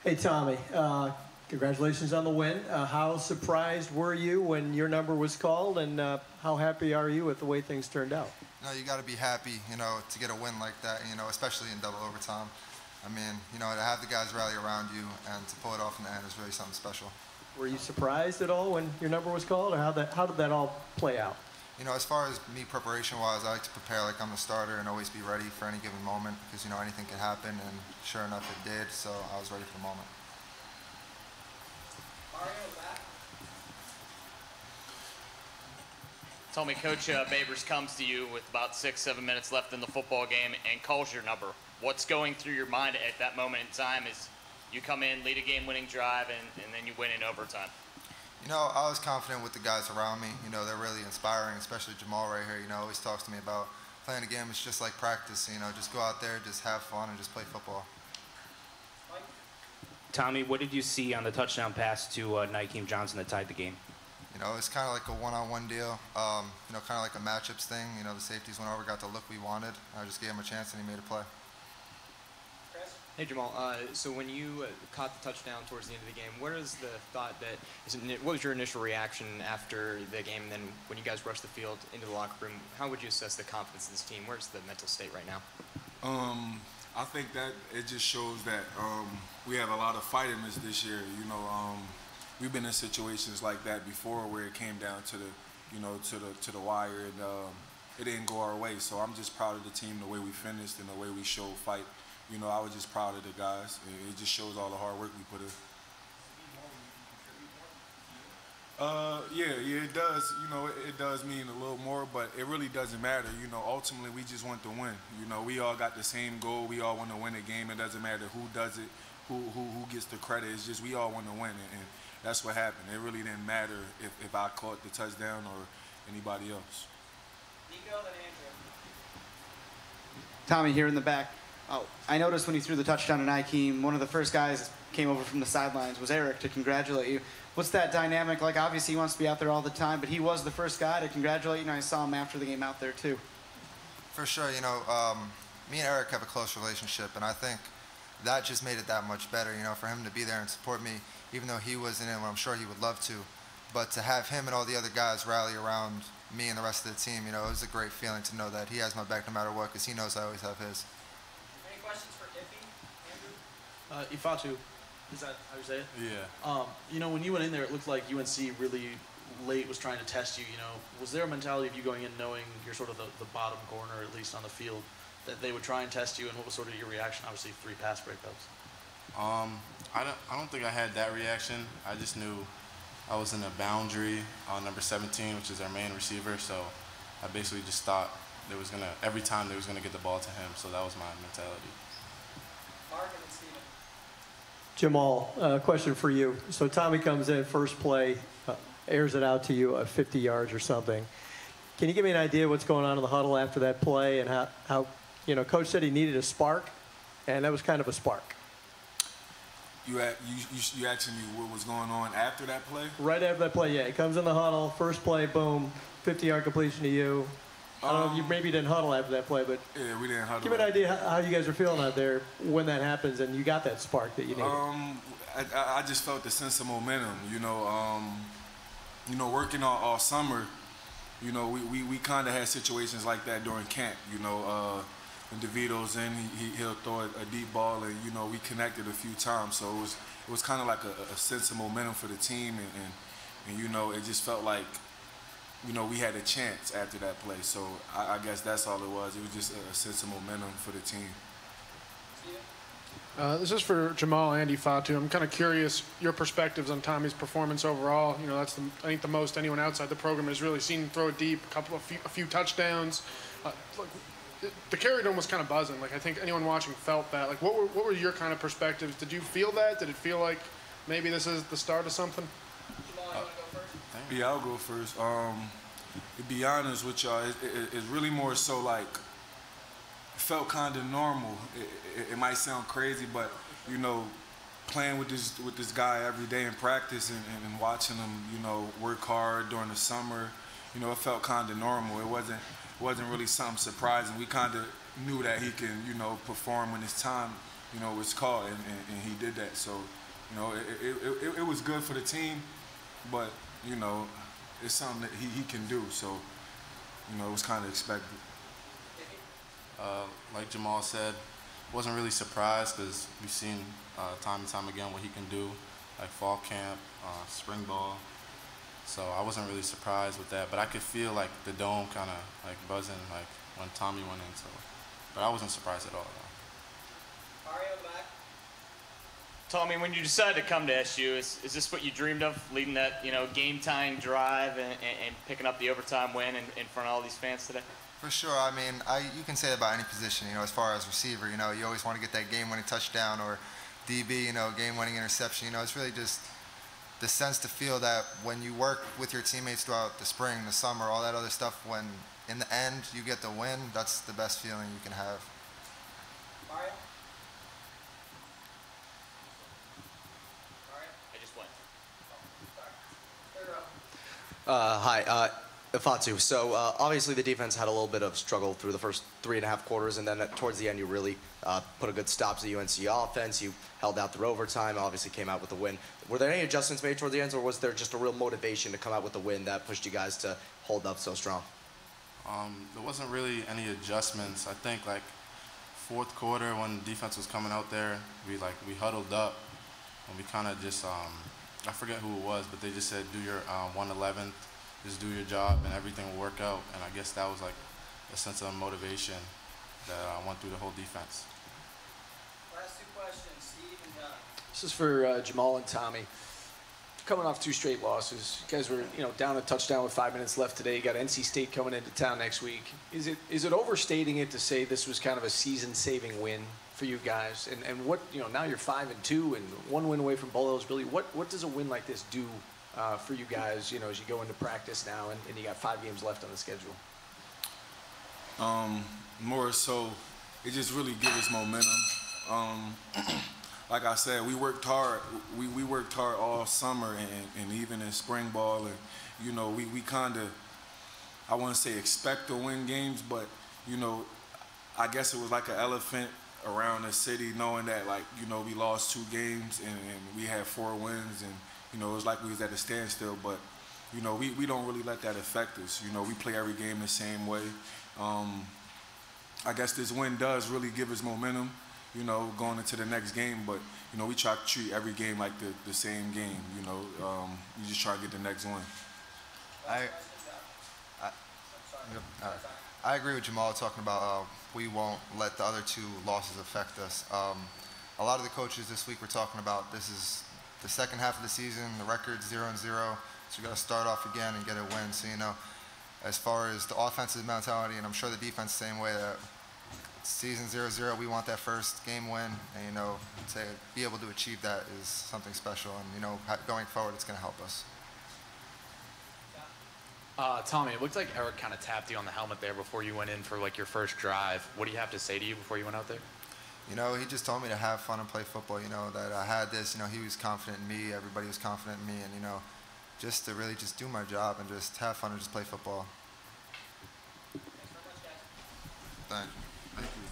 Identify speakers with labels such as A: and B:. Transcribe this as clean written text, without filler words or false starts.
A: Hey, Tommy, congratulations on the win. How surprised were you when your number was called, and how happy are you with the way things turned out?
B: No, you got to be happy, to get a win like that, especially in double overtime. I mean, to have the guys rally around you and to pull it off in the end is really something special.
A: Were you surprised at all when your number was called, or how did that all play out?
B: As far as me preparation-wise, I like to prepare like I'm the starter and always be ready for any given moment because, anything can happen, and sure enough, it did, so I was ready for the moment.
C: Tell me, Coach Babers comes to you with about 6-7 minutes left in the football game and calls your number. What's going through your mind at that moment in time as you come in, lead a game-winning drive, and then you win in overtime?
B: I was confident with the guys around me. They're really inspiring, especially Jamal right here. Always talks to me about playing a game. It's just like practice. Just go out there, just have fun, and just play football.
D: Tommy, what did you see on the touchdown pass to Nykeem Johnson that tied the game?
B: It's kind of like a one-on-one deal. Kind of like a matchups thing. The safeties went over, got the look we wanted. I just gave him a chance, and he made a play.
E: Hey Jamal, so when you caught the touchdown towards the end of the game, what was the thought what was your initial reaction after the game, and then when you guys rushed the field into the locker room, how would you assess the confidence in this team? Where's the mental state right now?
F: I think that it just shows that we have a lot of fight in us this year. We've been in situations like that before where it came down to the wire, and it didn't go our way. So I'm just proud of the team, the way we finished and the way we showed fight. I was just proud of the guys. It just shows all the hard work we put in. Yeah, it does. It does mean a little more, but it really doesn't matter. Ultimately, we just want to win. We all got the same goal. We all want to win a game. It doesn't matter who does it, who gets the credit. It's just we all want to win, and that's what happened. It really didn't matter if I caught the touchdown or anybody else.
E: Nico, then Andrew.
G: Tommy here in the back. I noticed when you threw the touchdown to Nykeem, one of the first guys that came over from the sidelines was Eric to congratulate you. What's that dynamic like? Obviously, he wants to be out there all the time, but he was the first guy to congratulate you, and I saw him after the game out there, too.
B: For sure, me and Eric have a close relationship, and I think that just made it that much better, for him to be there and support me, even though he wasn't in, I'm sure he would love to. But to have him and all the other guys rally around me and the rest of the team, it was a great feeling to know that he has my back no matter what, because he knows I always have his.
E: Questions for Iffy? Andrew?
H: Ifeatu, is that how you say it?
F: Yeah.
H: When you went in there, it looked like UNC really late was trying to test you. Was there a mentality of you going in knowing you're sort of the bottom corner, at least on the field, that they would try and test you, and what was sort of your reaction? Obviously, 3 pass breakups.
I: I don't think I had that reaction. I just knew I was in a boundary on number 17, which is our main receiver, so I basically just thought every time they was gonna get the ball to him, so that was my mentality.
A: Jamal, question for you. So Tommy comes in, first play, airs it out to you 50 yards or something. Can you give me an idea what's going on in the huddle after that play, and how Coach said he needed a spark, and that was kind of a spark.
F: You asking me what was going on after that play?
A: Right after that play, yeah. He comes in the huddle, first play, boom, 50-yard completion to you. I don't know if you maybe didn't huddle after that play, but
F: yeah, we didn't huddle.
A: Give me an idea how you guys are feeling out there when that happens and you got that spark that you needed.
F: I just felt the sense of momentum. Working all summer, we kind of had situations like that during camp. When DeVito's in, he'll throw a deep ball, and we connected a few times. So it was kind of like a sense of momentum for the team, and it just felt like. We had a chance after that play, so I guess that's all it was. It was just a sense of momentum for the team.
J: This is for Jamal and Ifeatu. I'm kind of curious your perspectives on Tommy's performance overall. That's I think the most anyone outside the program has really seen him throw deep, a few touchdowns. The carry dome was kind of buzzing. I think anyone watching felt that. What were your kind of perspectives? Did you feel that? Did it feel like maybe this is the start of something?
F: Yeah, I'll go first. To be honest with y'all, it's really more so it felt kind of normal. It might sound crazy, but playing with this guy every day in practice and watching him, work hard during the summer, it felt kind of normal. It wasn't really something surprising. We kind of knew that he can, perform when it's time you know, was called, and he did that. So, you know, it was good for the team, but, you know, it's something that he can do. So, you know, it was kind of expected.
I: Like Jamal said, wasn't really surprised because we've seen time and time again what he can do, like fall camp, spring ball. So I wasn't really surprised with that, but I could feel like the dome kind of like buzzing like when Tommy went in. So, but I wasn't surprised at all.
C: Tommy, when you decided to come to SU, is this what you dreamed of, leading that game-tying drive and picking up the overtime win in front of all these fans today?
B: For sure. I mean, you can say that about any position. You know, as far as receiver, you know, you always want to get that game-winning touchdown, or DB, you know, game-winning interception. You know, it's really just the sense to feel that when you work with your teammates throughout the spring, the summer, all that other stuff, when in the end you get the win, that's the best feeling you can have.
C: Mario? I just went.
K: Hi, Ifeatu. So obviously the defense had a little bit of struggle through the first 3.5 quarters, and then towards the end you really put a good stop to the UNC offense. You held out through overtime, obviously came out with the win. Were there any adjustments made towards the end, or was there just a real motivation to come out with the win that pushed you guys to hold up so strong?
I: There wasn't really any adjustments. I think like fourth quarter when defense was coming out there, we huddled up and we kind of just I forget who it was, but they just said do your 111th. Just do your job and everything will work out. And I guess that was like a sense of motivation that went through the whole defense.
L: Last two questions, Steve and John.
M: This is for Jamal and Tommy. Coming off 2 straight losses, you guys were down a touchdown with 5 minutes left today. You got NC State coming into town next week. Is it overstating it to say this was kind of a season-saving win for you guys? And what now you're 5-2 and 1 win away from bowl eligibility. What does a win like this do for you guys, as you go into practice now and you got 5 games left on the schedule?
F: More so, it just really gives us momentum. Like I said, we worked hard. We worked hard all summer and even in spring ball. And, we kind of, I wouldn't say expect to win games, but, I guess it was like an elephant around the city knowing that, we lost 2 games and we had 4 wins. And, it was like we was at a standstill, but, we don't really let that affect us. We play every game the same way. I guess this win does really give us momentum, going into the next game, but, we try to treat every game like the same game, you just try to get the next one.
B: I agree with Jamal talking about we won't let the other 2 losses affect us. A lot of the coaches this week were talking about this is the second half of the season, the record's 0-0, so you got to start off again and get a win. So, as far as the offensive mentality, and I'm sure the defense the same way, that season 0-0, we want that first game win, and to be able to achieve that is something special, and going forward it's going to help us.
N: Tommy, it looked like Eric kind of tapped you on the helmet there before you went in for your first drive. What do you have to say to you before you went out there?
B: He just told me to have fun and play football, that I had this, he was confident in me, everybody was confident in me, and, just to really just do my job and just have fun and just play football.
L: Thanks very much, guys.
B: Thank you.